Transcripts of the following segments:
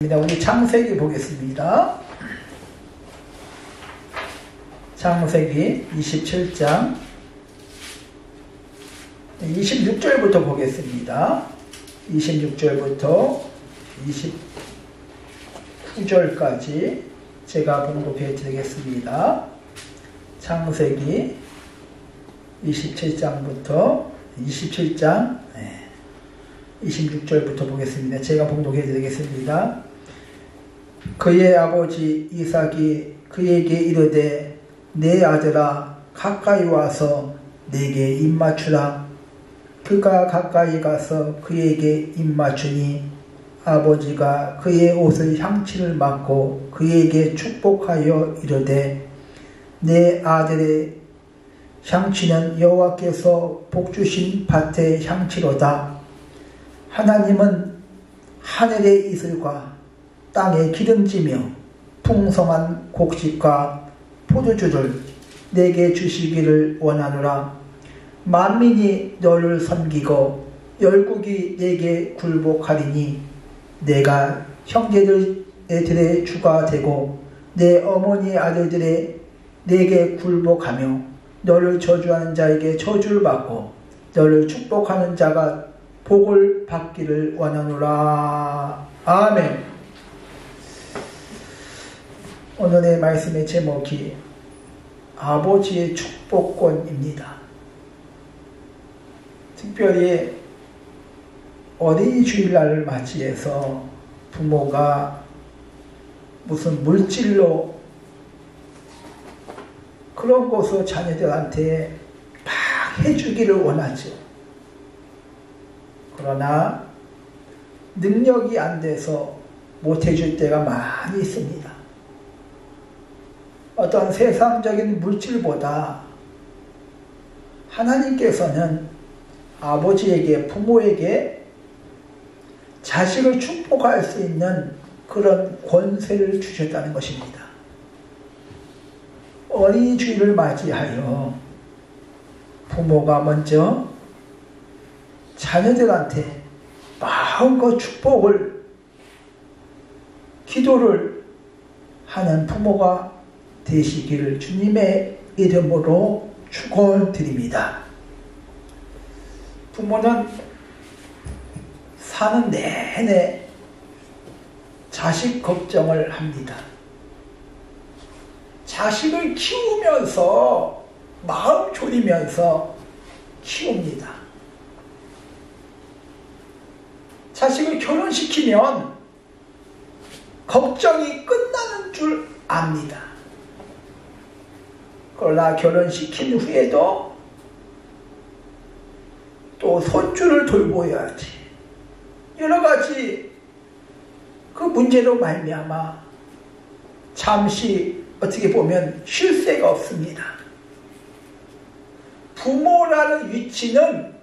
우리 창세기 보겠습니다. 창세기 27장 26절부터 보겠습니다. 26절부터 29절까지 제가 봉독해 드리겠습니다. 창세기 27장부터 27장 26절부터 보겠습니다. 제가 봉독해 드리겠습니다. 그의 아버지 이삭이 그에게 이르되 내 아들아 가까이 와서 내게 입맞추라. 그가 가까이 가서 그에게 입맞추니 아버지가 그의 옷의 향취를 맡고 그에게 축복하여 이르되 내 아들의 향취는 여호와께서 복주신 밭의 향취로다. 하나님은 하늘의 이슬과 땅의 기름지며 풍성한 곡식과 포도주를 내게 주시기를 원하노라. 만민이 너를 섬기고 열국이 내게 굴복하리니 내가 형제들의 주가 되고 내 어머니 아들들의 내게 굴복하며 너를 저주하는 자에게 저주를 받고 너를 축복하는 자가 복을 받기를 원하노라. 아멘. 오늘의 말씀의 제목이 아버지의 축복권입니다. 특별히 어린이 주일날을 맞이해서 부모가 무슨 물질로 그런 것을 자녀들한테 막 해주기를 원하죠. 그러나 능력이 안 돼서 못 해줄 때가 많이 있습니다. 어떤 세상적인 물질보다 하나님께서는 아버지에게, 부모에게 자식을 축복할 수 있는 그런 권세를 주셨다는 것입니다. 어린이 주일을 맞이하여 부모가 먼저 자녀들한테 마음껏 축복을, 기도를 하는 부모가 되시기를 주님의 이름으로 축원드립니다. 부모는 사는 내내 자식 걱정을 합니다. 자식을 키우면서 마음 졸이면서 키웁니다. 자식을 결혼시키면 걱정이 끝나는 줄 압니다. 그러나 결혼시킨 후에도 또 손주를 돌보아야지. 여러 가지 그 문제로 말미암아 잠시 어떻게 보면 쉴 새가 없습니다. 부모라는 위치는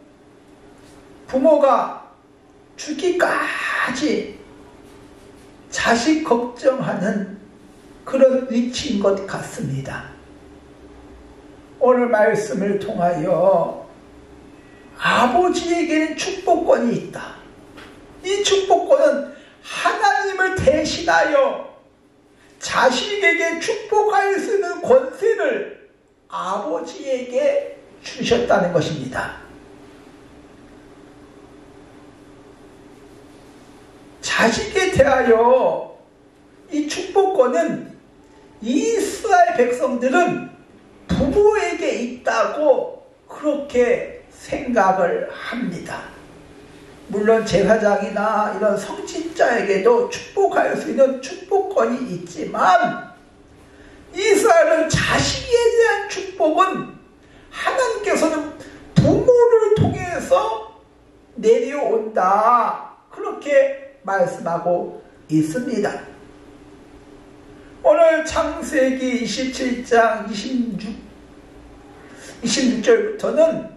부모가 죽기까지 자식 걱정하는 그런 위치인 것 같습니다. 오늘 말씀을 통하여 아버지에게는 축복권이 있다. 이 축복권은 하나님을 대신하여 자식에게 축복할 수 있는 권세를 아버지에게 주셨다는 것입니다. 자식에 대하여 이 축복권은 이스라엘 백성들은 부모에게 있다고 그렇게 생각을 합니다. 물론 제사장이나 이런 성직자에게도 축복할 수 있는 축복권이 있지만 이스라엘은 자식에 대한 축복은 하나님께서는 부모를 통해서 내려온다. 그렇게 말씀하고 있습니다. 오늘 창세기 27장 26절부터는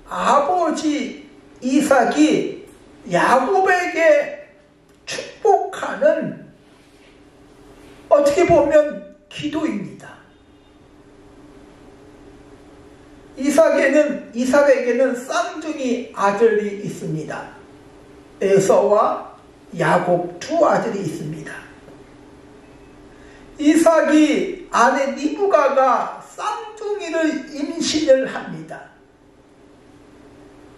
아버지 이삭이 야곱에게 축복하는 어떻게 보면 기도입니다. 이삭에게는 쌍둥이 아들이 있습니다. 에서와 야곱 두 아들이 있습니다. 이삭이 아내 리브가가 쌍둥이를 임신을 합니다.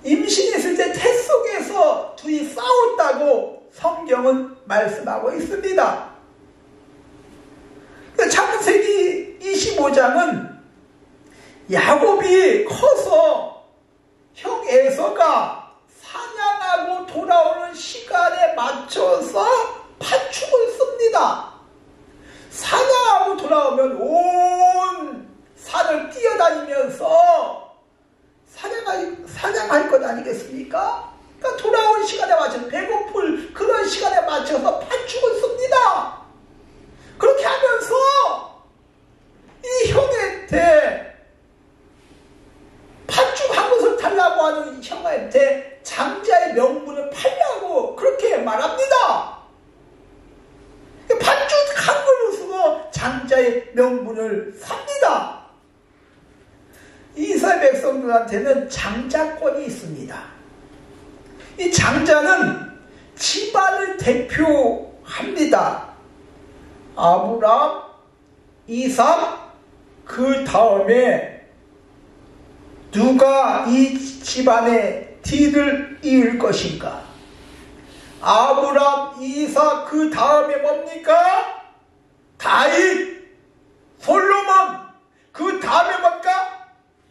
임신했을 때 태 속에서 둘이 싸웠다고 성경은 말씀하고 있습니다. 창세기 25장은 야곱이 커서 형 에서가 사냥하고 돌아오는 시간에 맞춰서 팥죽을 씁니다. 사냥하고 돌아오면 온 산을 뛰어다니면서 사냥할 것 아니겠습니까? 그러니까 돌아온 시간에 맞춰서 배고플 그런 시간에 맞춰서 팥죽을 씁니다. 그렇게 하면서 이 형한테 팥죽 한 것을 달라고 하는 형한테 장자의 명분을 팔려고 그렇게 말합니다. 팥죽 한 그릇으로 장자의 명분을 삽니다. 이스라엘 백성들한테는 장자권이 있습니다. 이 장자는 집안을 대표합니다. 아브람, 이삭, 그 다음에 누가 이 집안의 뒤를 이을 것인가? 아브람, 이삭, 그 다음에 뭡니까? 다윗, 솔로몬, 그 다음에 뭡니까?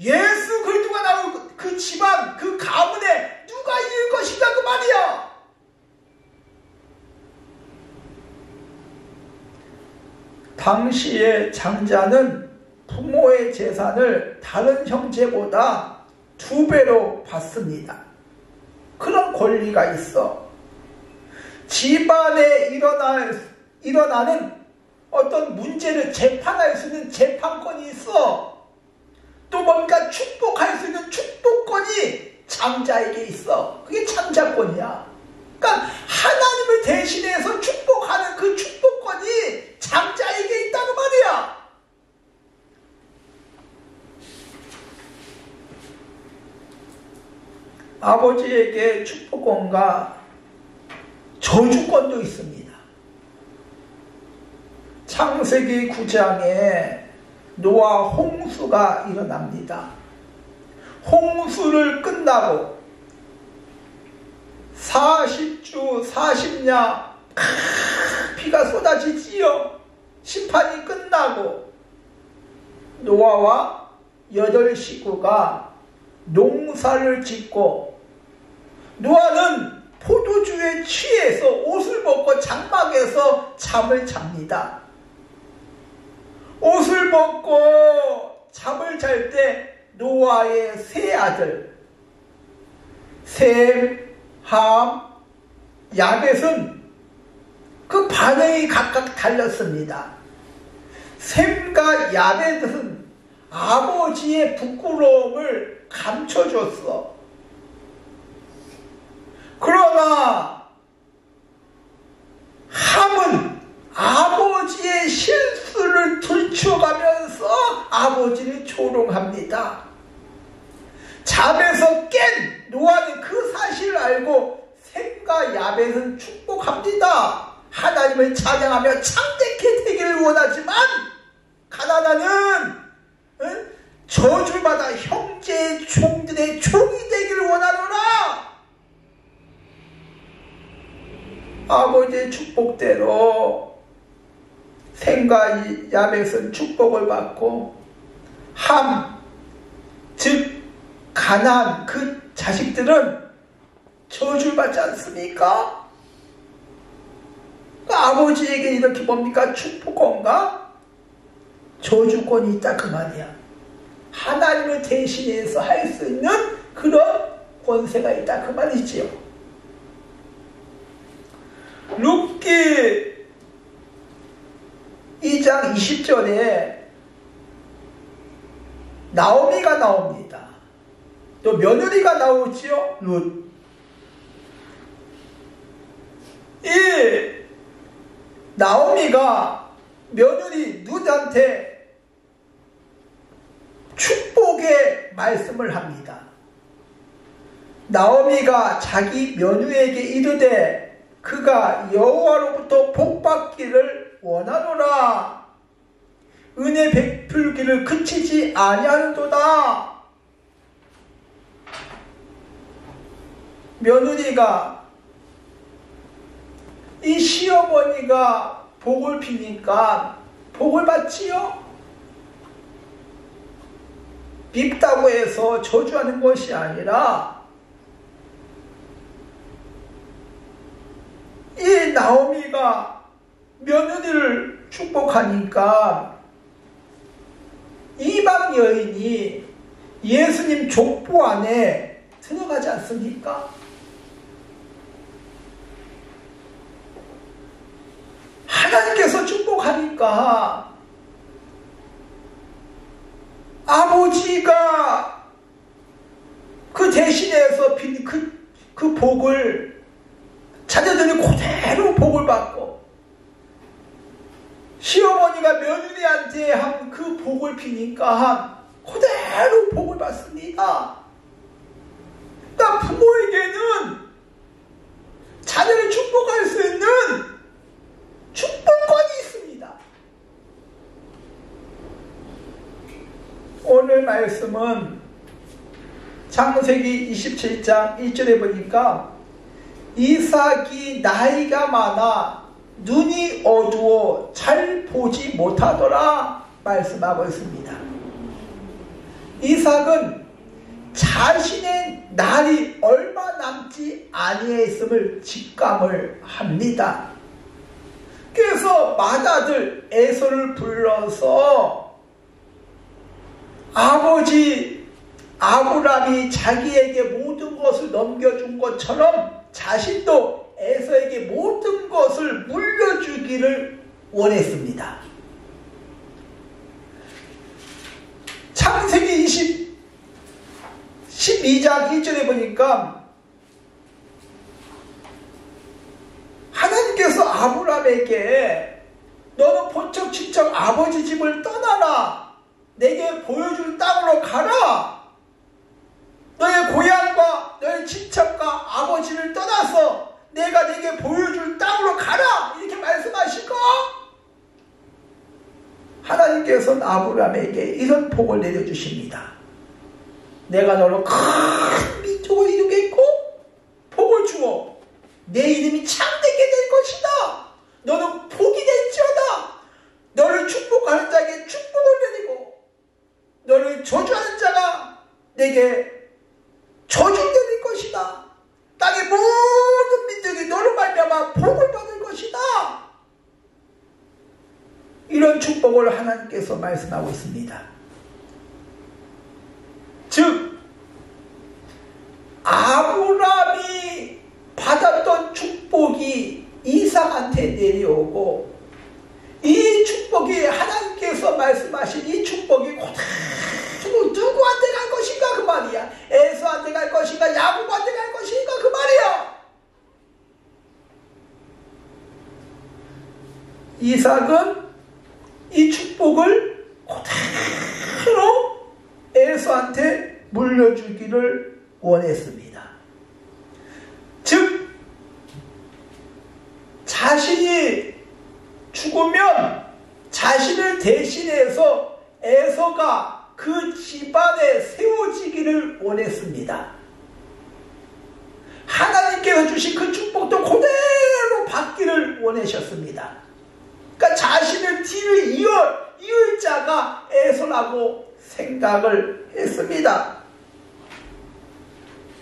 예수 그리스도가 나오고 그 집안, 그 가문에 누가 이을 것인가 그 말이야. 당시의 장자는 부모의 재산을 다른 형제보다 2배로 받습니다. 그런 권리가 있어. 집안에 일어나는 어떤 문제를 재판할 수 있는 재판권이 있어. 또 뭔가 축복할 수 있는 축복권이 장자에게 있어. 그게 장자권이야. 그러니까 하나님을 대신해서 축복하는 그 축복권이 장자에게 있다는 말이야. 아버지에게 축복권과 저주권도 있습니다. 창세기 9장에 노아 홍수가 일어납니다. 홍수를 끝나고 40주 40냐 비가 쏟아지지요. 심판이 끝나고 노아와 8식구가 농사를 짓고 노아는 포도주에 취해서 옷을 벗고 장막에서 잠을 잡니다. 옷을 벗고 잠을 잘 때 노아의 세 아들 셈, 함, 야벳은 그 반응이 각각 달렸습니다. 셈과 야벳은 아버지의 부끄러움을 감춰줬어. 그러나 함은 아버지의 실수를 들춰가면서 아버지를 조롱합니다. 잠에서 깬 노아는 그 사실을 알고 셈과 야벳은 축복합니다. 하나님을 찬양하며 창대케 되기를 원하지만 가나안은 저주받아 형제의 종들의 종이 되기를 원하노라. 아버지의 축복대로 셈과 야벳은 축복을 받고 함, 즉 가나안 그 자식들은 저주를 받지 않습니까? 아버지에게 이렇게 뭡니까? 축복권과 저주권이 있다 그 말이야. 하나님을 대신해서 할 수 있는 그런 권세가 있다 그 말이지요. 룻기 2장 20절에 나오미가 나옵니다. 또 며느리가 나오지요. 룻. 이 나오미가 며느리 룻한테 축복의 말씀을 합니다. 나오미가 자기 며느리에게 이르되 그가 여호와로부터 복받기를 원하노라. 은혜 베풀기를 그치지 아니하는도다. 며느리가 이 시어머니가 복을 피니까 복을 받지요? 밉다고 해서 저주하는 것이 아니라 이 나오미가 며느리를 축복하니까 이방 여인이 예수님 족보 안에 들어가지 않습니까? 하나님께서 축복하니까 아버지가 그 대신해서 빈 그 복을 자녀들이 그대로 복을 받고 시어머니가 며느리한테 한 그 복을 피니까 그대로 복을 받습니다. 그러니까 부모에게는 자녀를 축복할 수 있는 축복권이 있습니다. 오늘 말씀은 창세기 27장 1절에 보니까 이삭이 나이가 많아 눈이 어두워 잘 보지 못하더라 말씀하고 있습니다. 이삭은 자신의 날이 얼마 남지 아니했음을 직감을 합니다. 그래서 맏아들 에서를 불러서 아버지 아브라함이 자기에게 모든 것을 넘겨준 것처럼 자신도 에서에게 모든 것을 물려주기를 원했습니다. 창세기 12장 1절에 보니까 하나님께서 아브라함에게 너는 본척 친척 아버지 집을 떠나라. 내게 보여줄 땅으로 가라. 너의 고향과 너의 친척과 아버지를 떠나서 내가 내게 보여줄 땅으로 가라. 이렇게 말씀하시고 하나님께서는 아브라함에게 이런 복을 내려주십니다. 내가 너를 큰 민족을 이루겠고 복을 주어 내 이름이 참되게 될 것이다. 너는 복이 될지어다. 너를 축복하는 자에게 축복을 내리고 너를 저주하는 자가 내게 저주를 내릴 것이다. 땅의 모든 민족이 너로 말미암아 복을 받을 것이다. 이런 축복을 하나님께서 말씀하고 있습니다. 즉 아브라함이 받았던 축복이 이삭한테 내려오고 이 축복이 하나님께서 말씀하신 이 축복이 그대로 누구한테 갈 것인가 그 말이야. 에서한테 갈 것인가 야곱한테 갈 것인가 그 말이야. 이삭은 이 축복을 그대로 에서한테 물려주기를 원했습니다. 즉 자신이 죽으면 자신을 대신해서 에서가 그 집안에 세워지기를 원했습니다. 하나님께서 주신 그 축복도 그대로 받기를 원하셨습니다. 그러니까 자신을 뒤를 이을 자가 에서라고 생각을 했습니다.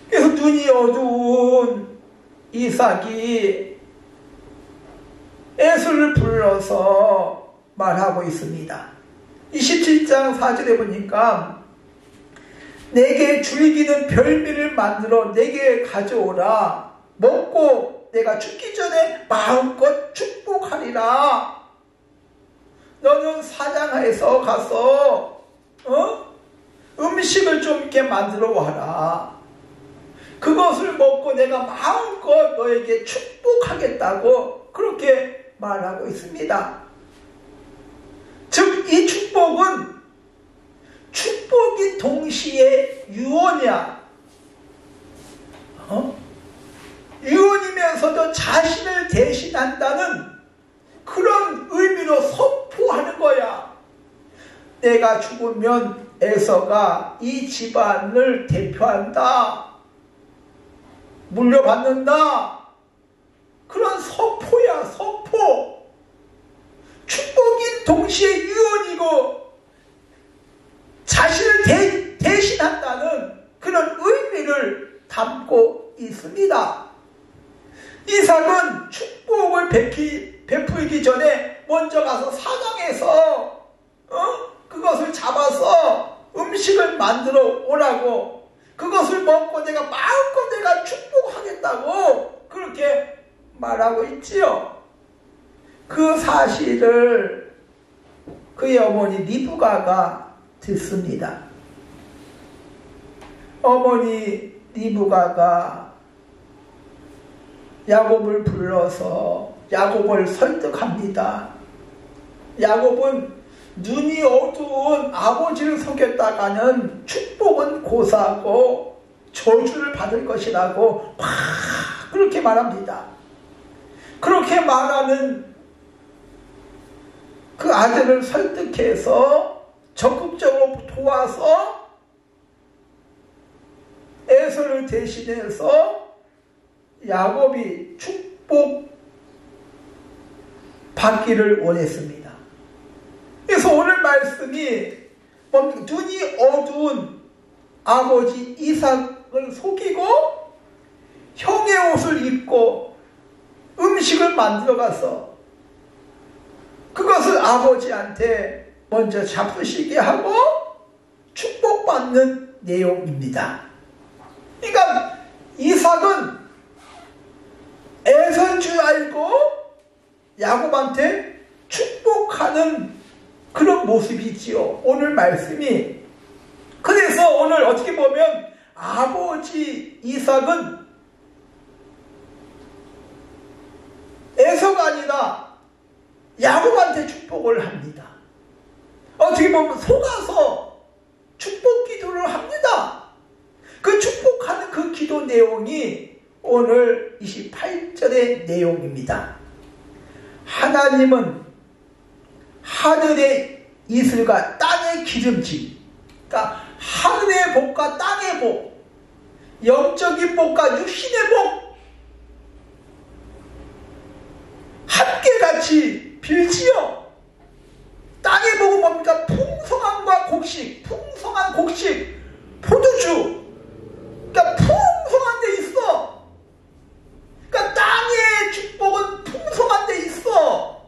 그래서 눈이 어두운 이삭이 에서를 불러서 말하고 있습니다. 27장 4절에 보니까 내게 줄기는 별미를 만들어 내게 가져오라. 먹고 내가 죽기 전에 마음껏 축복하리라. 너는 사냥해서 가서 음식을 좀 이렇게 만들어 와라. 그것을 먹고 내가 마음껏 너에게 축복하겠다고 그렇게 말하고 있습니다. 즉 이 축복은 축복이 동시에 유언이야. 유언이면서도 자신을 대신한다는 그런 의미로 선포하는 거야. 내가 죽으면 에서가 이 집안을 대표한다. 물려받는다. 그런 선포야, 선포. 축복인 동시에 유언이고 자신을 대신한다는 그런 의미를 담고 있습니다. 이삭은 축복을 베풀기 전에 먼저 가서 사냥해서 그것을 잡아서 음식을 만들어 오라고, 그것을 먹고 내가 마음껏 내가 축복하겠다고 그렇게 말하고 있지요. 그 사실을 그의 어머니 리브가가 듣습니다. 어머니 리브가가 야곱을 불러서 야곱을 설득합니다. 야곱은 눈이 어두운 아버지를 속였다가는 축복은 고사하고 저주를 받을 것이라고 그렇게 말합니다. 그렇게 말하는 그 아들을 설득해서 적극적으로 도와서 에서를 대신해서 야곱이 축복 받기를 원했습니다. 그래서 오늘 말씀이 눈이 어두운 아버지 이삭을 속이고 형의 옷을 입고 음식을 만들어 가서 그것을 아버지한테 먼저 잡수시게 하고 축복받는 내용입니다. 그러니까 이삭은 에서인 줄 알고 야곱한테 축복하는 그런 모습이지요. 오늘 말씀이. 그래서 오늘 어떻게 보면 아버지 이삭은 에서가 아니라 야곱한테 축복을 합니다. 어떻게 보면 속아서 축복 기도를 합니다. 그 축복하는 그 기도 내용이 오늘 28절의 내용입니다. 하나님은 하늘의 이슬과 땅의 기름짐, 그러니까 하늘의 복과 땅의 복, 영적인 복과 육신의 복 함께 같이 빌지요. 땅의 복은 뭡니까? 풍성함과 곡식, 풍성한 곡식, 포도주, 그러니까 풍성한 데 있어. 그러니까 땅의 축복은 풍성한 데 있어.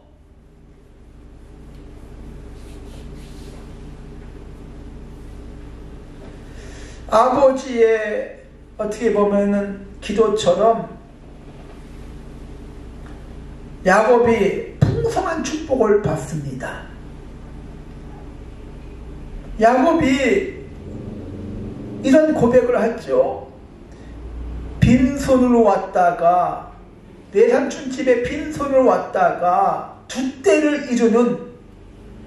아버지의 어떻게 보면은 기도처럼 야곱이 풍성한 축복을 받습니다. 야곱이 이런 고백을 했죠. 빈손으로 왔다가 내 삼촌 집에 빈손으로 왔다가 두 때를 이루는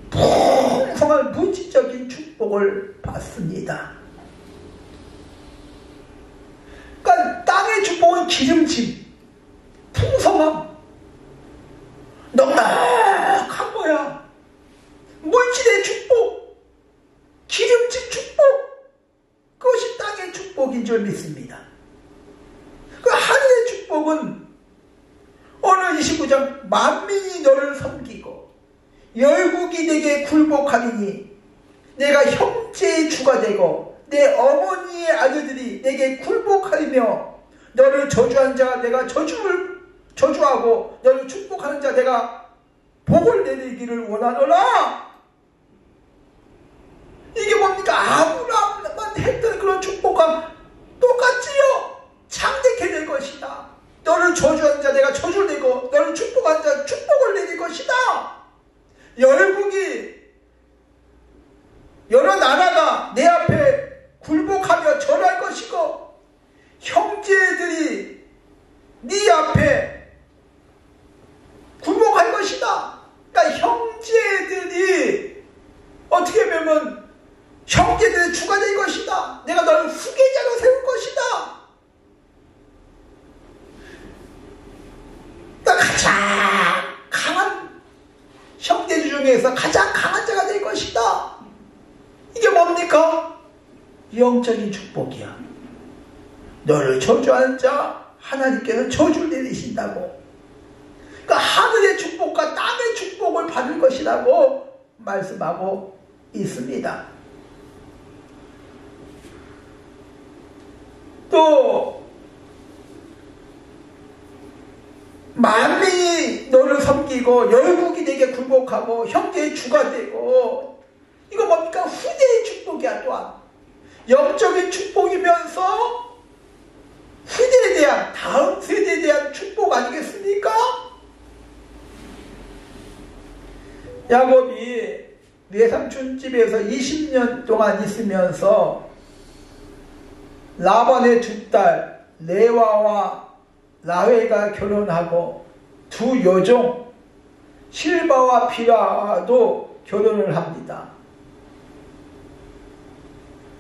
풍성한 물질적인 축복을 받습니다. 그러니까 땅의 축복은 기름짐, 풍성함, 넉넉한 거야. 물질의 축복, 기름짐 축복, 그것이 땅의 축복인 줄 믿습니다. 그 하늘의 축복은 오늘 29장 만민이 너를 섬기고 열국이 내게 굴복하리니 내가 형제의 주가 되고 내 어머니의 아들들이 내게 굴복하리며 너를 저주한 자가 내가 저주하고 너를 축복하는 자 내가 복을 내리기를 원하노라. 이게 뭡니까? 아브라함만 했던 그런 축복과 똑같지요. 창대케 될 것이다. 너를 저주한 자 내가 저주를 내고 너를 축복한 자 축복을 내릴 것이다. 열국이 여러 나라가 내 앞에 굴복하며 절할 것이고 형제들이 네 앞에 굴복할 것이다. 그러니까 형제들이 어떻게 보면 형제들의 주가 될 것이다. 내가 너를 후계자로 세울 것이다. 중에서 가장 강한 자가 될 것이다. 이게 뭡니까? 영적인 축복이야. 너를 저주하는 자 하나님께서 저주를 내리신다고. 그러니까 하늘의 축복과 땅의 축복을 받을 것이라고 말씀하고 있습니다. 또 만민이 너를 섬기고 열국이 내게 굴복하고 형제의 주가 되고, 이거 뭡니까? 후대의 축복이야. 또한 영적인 축복이면서 후대에 대한, 다음 세대에 대한 축복 아니겠습니까? 야곱이 외삼촌 집에서 20년 동안 있으면서 라반의 두 딸 레와와 라헬과 결혼하고 두 여종 실바와 비라와도 결혼을 합니다.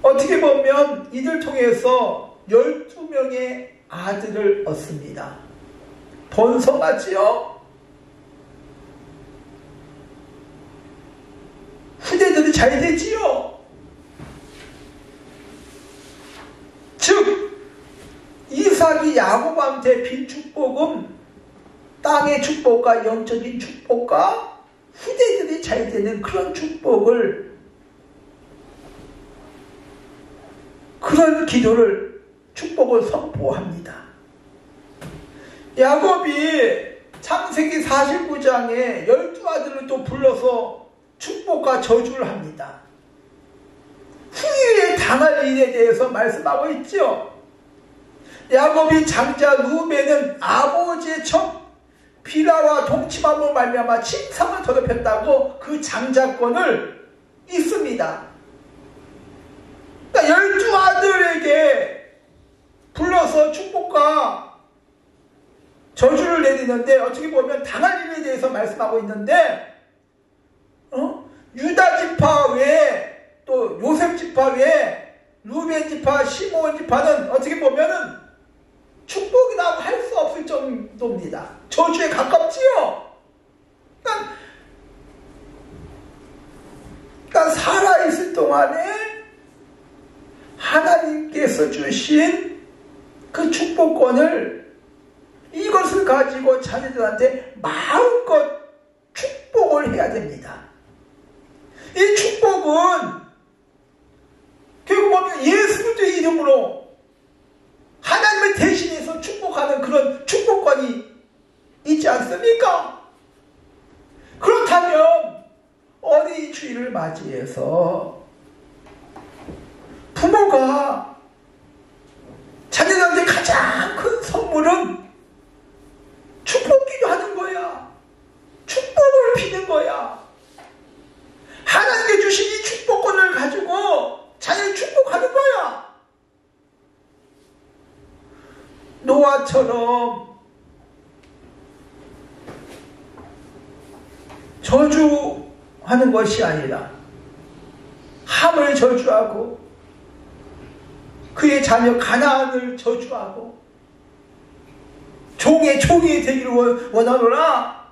어떻게 보면 이들 통해서 12명의 아들을 얻습니다. 번성하지요? 후대들이 잘 되지요? 즉 이삭이 야곱한테 빈 축복은 땅의 축복과 영적인 축복과 후대들이 잘 되는 그런 축복을, 그런 기도를, 축복을 선포합니다. 야곱이 창세기 49장에 12아들을 또 불러서 축복과 저주를 합니다. 후에 당할 일에 대해서 말씀하고 있죠. 야곱이 장자 루벤은 아버지의 첩 비라와 동침함으로 말미암아 침상을 더럽혔다고 그 장자권을 있습니다. 그러니까 12아들에게 불러서 축복과 저주를 내리는데, 어떻게 보면 당할 일에 대해서 말씀하고 있는데, 유다 지파 외에 또 요셉 지파 외에 루벤 지파, 시므온 지파는 어떻게 보면은 축복이라고 할 수 없을 정도입니다. 저주에 가깝지요. 그러니까 살아있을 동안에 하나님께서 주신 그 축복권을, 이것을 가지고 자녀들한테 마음껏 축복을 해야 됩니다. 이 축복은 결국 보면 예수 그리스도의 이름으로 하나님을 대신해서 축복하는 그런 축복권이 있지 않습니까? 그렇다면 어린이 주일을 맞이해서 부모가 자녀들한테 가장 큰 선물은 축복기도 하는 거야. 축복을 비는 거야. 하나님께 주신 이 축복권을 가지고 자녀를 축복하는 거야. 노아처럼 저주하는 것이 아니라 함을 저주하고 그의 자녀 가나안을 저주하고 종의 종이 되기를 원하노라,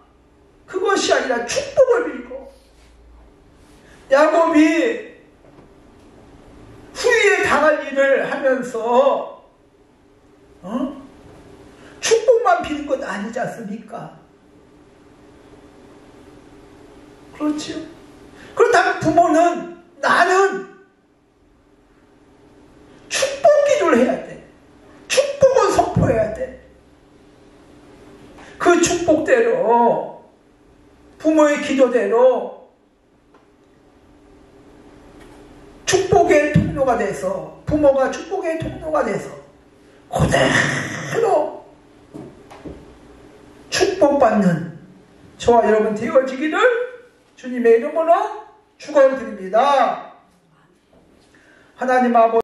그것이 아니라 축복을 빌고, 야곱이 후에 당할 일을 하면서 축복만 비는 건 아니지 않습니까? 그렇죠. 그렇다면 부모는, 나는 축복 기도를 해야 돼. 축복을 선포해야 돼. 그 축복대로, 부모의 기도대로 축복의 통로가 돼서, 부모가 축복의 통로가 돼서 그대로 축복받는 저와 여러분 되어지기를 주님의 이름으로 축원드립니다. 하나님 아버지,